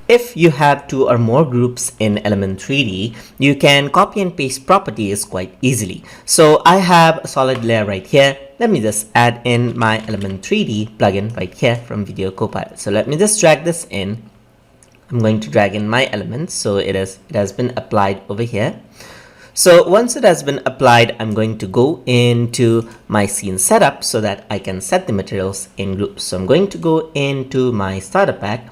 if you have 2 or more groups in Element 3D, you can copy and paste properties quite easily. So I have a solid layer right here. Let me just add in my Element 3D plugin right here from Video Copilot. So let me just drag this in. I'm going to drag in my elements, so it has been applied over here. So once it has been applied, I'm going to go into my scene setup so that I can set the materials in groups. So I'm going to go into my starter pack,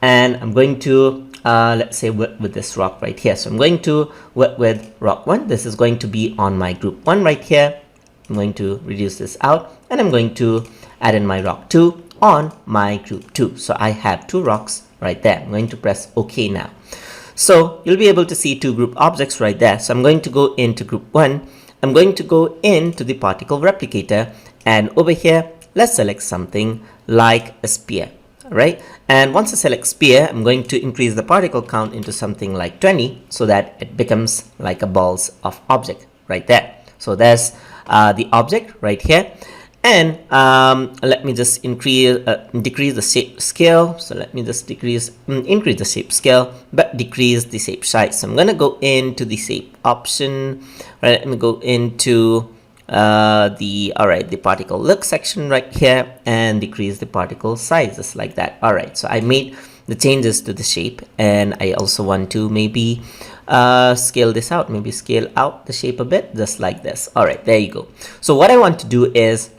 and I'm going to let's say with this rock right here. So I'm going to work with rock 1. This is going to be on my group 1 right here. I'm going to reduce this out, and I'm going to add in my rock 2 on my group 2. So I have 2 rocks right there. I'm going to press OK now. So you'll be able to see 2 group objects right there. So I'm going to go into group 1. I'm going to go into the particle replicator, and over here, let's select something like a sphere, right? And once I select sphere, I'm going to increase the particle count into something like 20 so that it becomes like a balls of object right there. So there's the object right here. And let me just decrease the shape scale. So let me just increase the shape scale, but decrease the shape size. So I'm going to go into the shape option. Right, let me go into the particle look section right here and decrease the particle size just like that. All right, so I made the changes to the shape, and I also want to maybe scale this out, maybe scale out the shape a bit, just like this. All right, there you go. So what I want to do is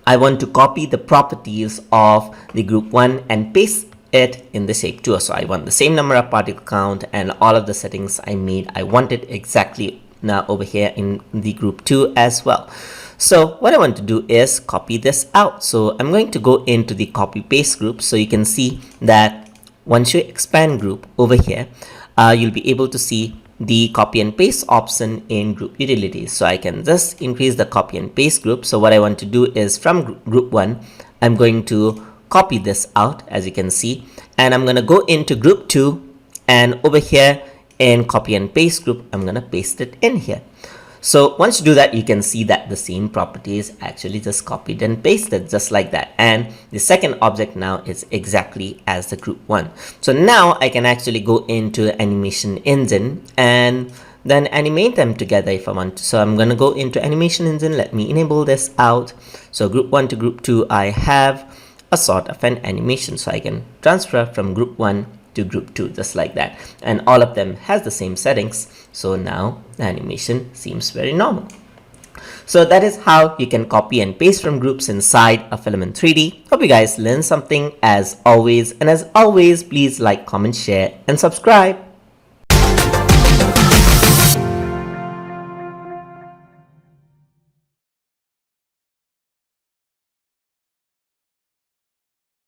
I want to copy the properties of the group 1 and paste it in the shape 2. So I want the same number of particle count and all of the settings I made. I want it exactly now over here in the group 2 as well. So what I want to do is copy this out. So I'm going to go into the copy paste group. So you can see that once you expand group over here, you'll be able to see the copy and paste option in group utilities. So I can just increase the copy and paste group. So what I want to do is from group 1, I'm going to copy this out, as you can see, and I'm going to go into group 2, and over here in copy and paste group, I'm going to paste it in here. So once you do that, you can see that the same property is actually just copied and pasted just like that. And the second object now is exactly as the group 1. So now I can actually go into animation engine and then animate them together if I want to. So I'm going to go into animation engine. Let me enable this out. So group 1 to group 2, I have a sort of an animation. So I can transfer from group 1 to group 2 just like that, and all of them has the same settings. So now the animation seems very normal. So that is how you can copy and paste from groups inside of Element 3D. Hope you guys learned something as always, and as always, please like, comment, share and subscribe.